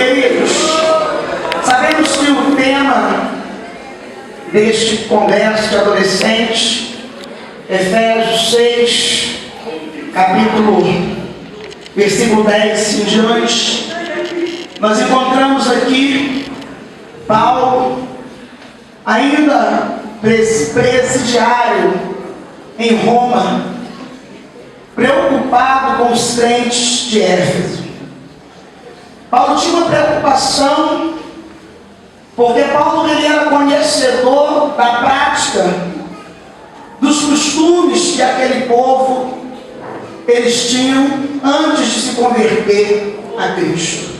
Queridos, sabemos que o tema deste congresso de adolescentes, Efésios 6, versículo 10 em diante, nós encontramos aqui Paulo, ainda presidiário em Roma, preocupado com os crentes de Éfeso. Paulo tinha uma preocupação, porque Paulo ele era conhecedor da prática, dos costumes que aquele povo eles tinham antes de se converter a Cristo.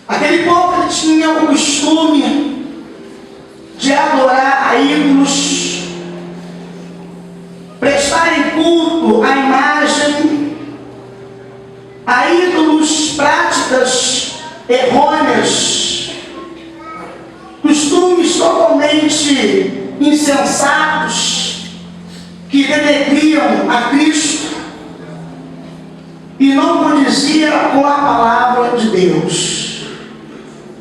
Aquele povo ele tinha o costume de adorar a ídolos, prestarem culto à imagem, a ídolos, práticas errôneas, costumes totalmente insensatos que denegriam a Cristo e não condiziam com a palavra de Deus.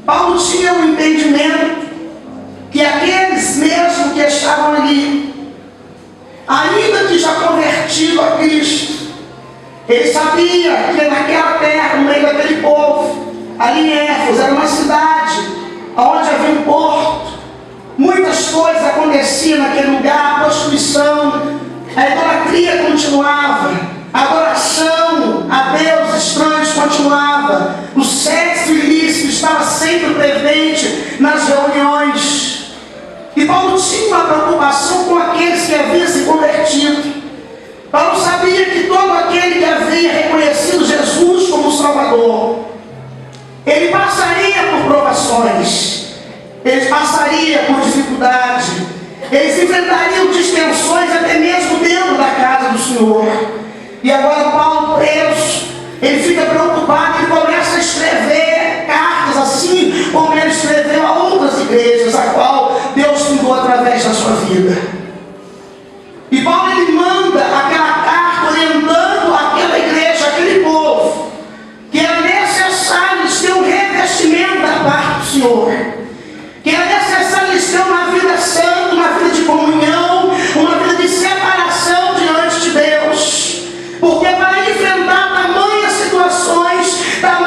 Paulo tinha um entendimento que aqueles mesmo que estavam ali, ainda que já convertido a Cristo, ele sabia que naquela terra, no meio daquele povo, ali em Éfeso, era uma cidade onde havia um porto, muitas coisas aconteciam naquele lugar, a prostituição, a idolatria continuava, a adoração a deuses estranhos continuava, o sexo ilícito estava sempre presente nas reuniões. E Paulo tinha uma preocupação com aqueles que haviam se convertido. Paulo sabia que todo aquele que havia reconhecido Jesus como Salvador, ele passaria por provações, ele passaria por dificuldade, eles enfrentariam distensões até mesmo dentro da casa do Senhor. E agora Paulo preso, ele fica preocupado e começa a escrever cartas assim como ele escreveu a outras igrejas, a qual Deus fundou através da sua vida. E Paulo ele manda aquela carta orientando aquela igreja, aquele povo, que era necessário eles ter um revestimento da parte do Senhor, que era necessário eles ter uma vida santa, uma vida de comunhão, uma vida de separação diante de Deus, porque para enfrentar tamanhas situações, tamanhas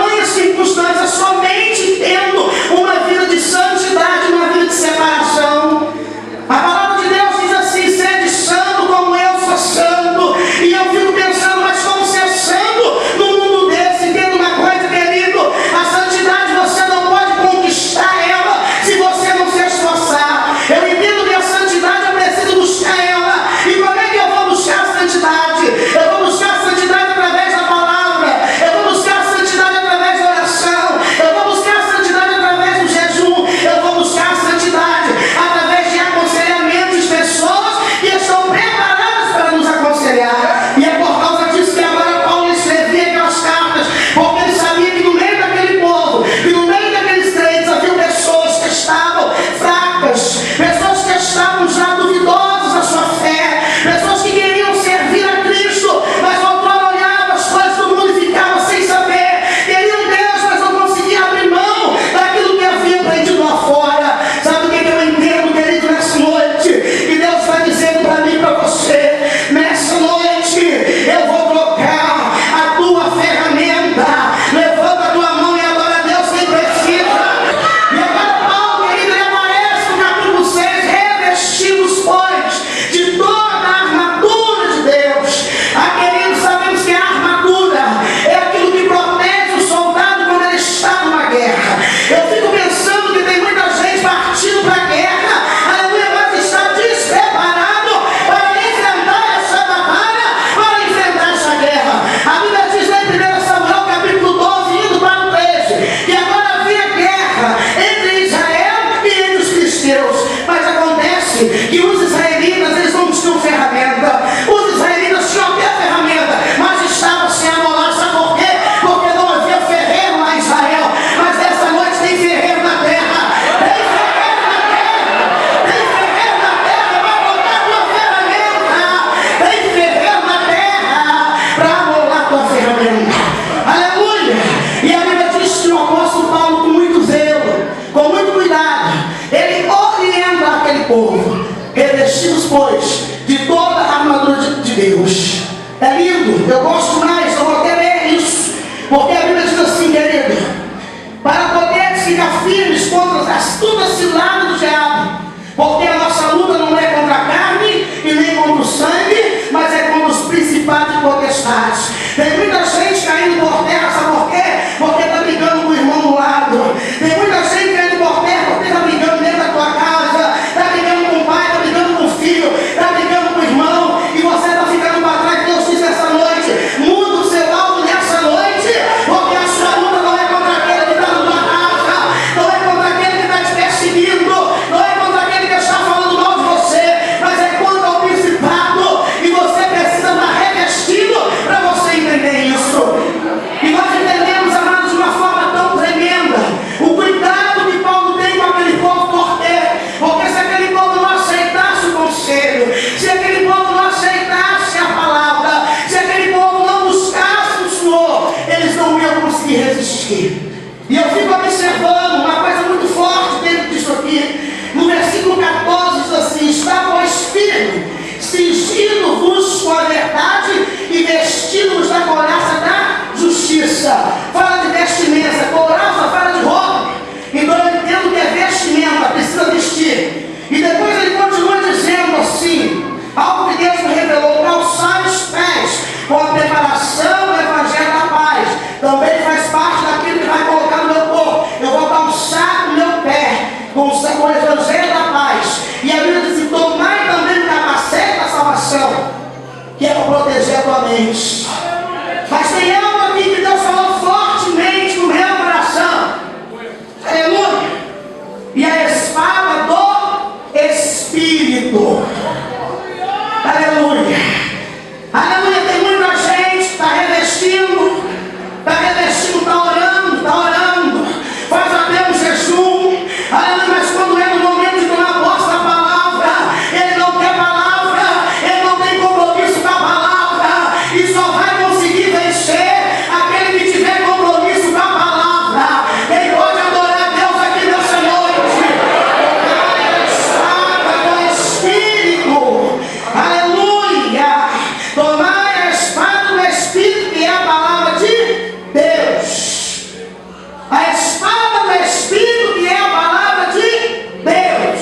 Eu gosto mais, eu vou até ler isso, porque a Bíblia diz assim, querido, para poder ficar firmes contra as astutas ciladas do diabo, porque a nossa luta não é contra a carne e nem contra o sangue, mas é contra os principados e potestades. Tem muita gente caindo por terra, sabe por quê? Porque está brigando com o irmão do lado. Tem muita gente caindo por terra porque está brigando dentro da tua casa, está brigando com o pai, está brigando com o filho, está brigando com o irmão, e você está ficando para trás. Deus disse essa noite, muda o seu alvo nessa noite, porque a sua luta não é contra aquele que está na tua casa, não é contra aquele que está te perseguindo, não é contra aquele que está falando mal de você, mas é contra o principado, e você precisa estar revestido para você entender isso. E nós entendemos, amados, de uma forma tão tremenda o cuidado que Paulo tem com aquele povo torteiro, porque se aquele povo não aceitasse o conselho, se aquele povo não aceitasse a palavra, se aquele povo não buscasse o Senhor, eles não iam conseguir resistir. E eu fico observando uma coisa muito forte dentro disso aqui. No versículo 14 diz assim: está, pois, firme, cingindo-vos com a verdade e vestindo-vos da couraça da justiça. Fala de vestimenta, couraça fala de roupa. Então eu entendo que é vestimenta, precisa vestir. E depois ele continua dizendo assim, algo que Deus me revelou: calçar os pés com a preparação do evangelho da paz. Também faz parte daquilo que vai colocar no meu corpo. Eu vou calçar o meu pé com o evangelho da paz. E a Bíblia diz: tomai também o capacete da salvação, que é para proteger a tua mente. Mas tem algo aqui que Deus falou fortemente no meu coração. Aleluia. E a espada do Espírito. Aleluia. Aleluia. Tem muita gente que está revestindo, está orando, faz até um jejum. Aleluia. Mas quando é no momento de tomar posse da palavra, ele não quer palavra, ele não tem compromisso com a palavra, e só vai conseguir vencer aquele que tiver compromisso com a palavra. Quem pode adorar a Deus aqui nessa noite? A espada do Espírito. Aleluia. Tomai a espada do Espírito, que é a palavra de Deus. A espada do Espírito, que é a palavra de Deus.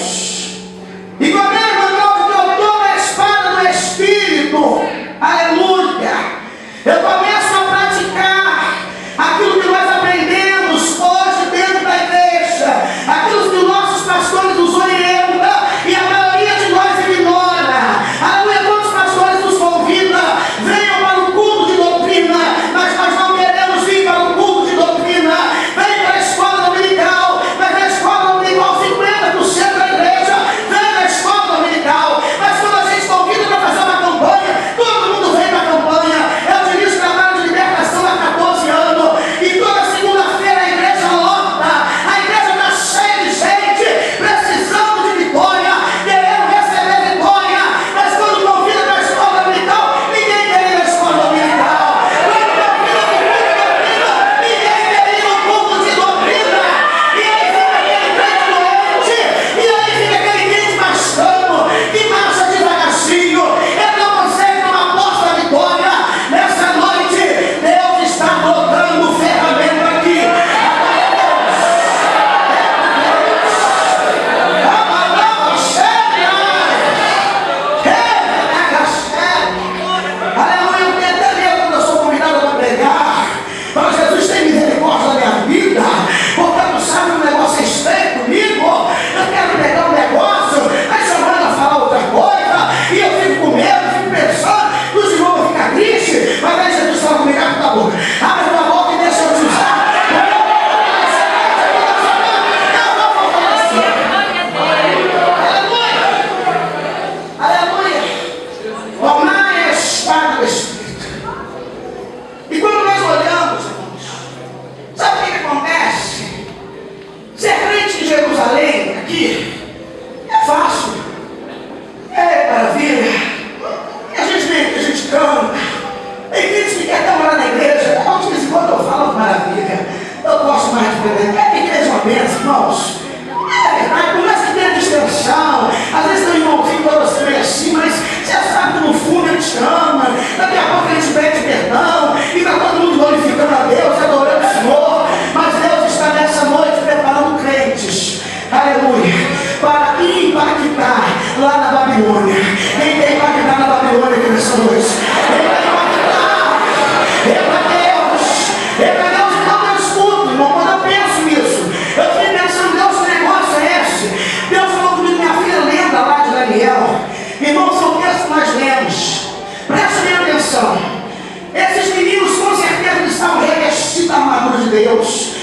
E como é, irmão, que eu tomo a espada do Espírito, aleluia, eu começo a praticar aquilo que nós aprendemos hoje dentro da igreja, aquilo que os nossos pastores nos orientam e a maioria de nós ignora. Aleluia. Quantos pastores nos convidam: venham para o culto de doutrina, mas nós não queremos vir para o culto de doutrina. Vem para a escola dominical, mas na escola dominical 50% da igreja vem na escola dominical. Mas quando a gente convida para fazer uma campanha, todo mundo vem para a campanha. Eu dirijo trabalho de libertação há 14 anos, e toda segunda-feira a igreja lota, a igreja está cheia de gente, precisando de vitória, querendo receber vitória. Mas quando convida para a escola dominical, ninguém quer ir na escola dominical. Quando convida para o culto de doutrina, ninguém quer ir no culto de doutrina. E aí fica aquele crente doente, e aí fica aquele crente bastando, que marcha devagarzinho, ele não consegue tomar posse da vitória. Nessa noite, Deus está colocando ferramenta aqui. Aleluia. Eu tenho até medo quando eu sou convidado para pregar. Mas Jesus tem misericórdia da minha vida, porque tu sabe que o negócio é estranho comigo. Eu quero pregar um negócio, aí você manda falar outra coisa, e eu fico com medo, fico pensando, os irmãos vão ficar tristes. Mas aí Jesus fala comigo: abre tua boca, abre tua boca e deixa eu te usar. Aleluia. Tomai a espada do Espírito. E quando nós olhamos, irmãos, sabe o que acontece? Ser crente em Jerusalém, aqui, é fácil. É maravilha. E a gente vem aqui, a gente canta. Tem crentes que querem até morar na igreja. De vez em quando eu falo maravilha. Eu gosto mais de pregar. É igreja uma bênção, irmãos. É verdade, por mais que tenha distensão, às vezes tem um irmãozinho para você meio assim, mas você sabe que no fundo ele te ama. Daqui a pouco ele te pede perdão. Jesus. Eita Deus, então eu escuto, irmão, quando eu penso nisso, eu fico pensando, Deus, que negócio é esse? Deus falou comigo, minha filha, lembra lá de Daniel. Irmão, são textos que nós lemos. Presta bem atenção. Esses meninos com certeza estavam revestidos da armadura de Deus.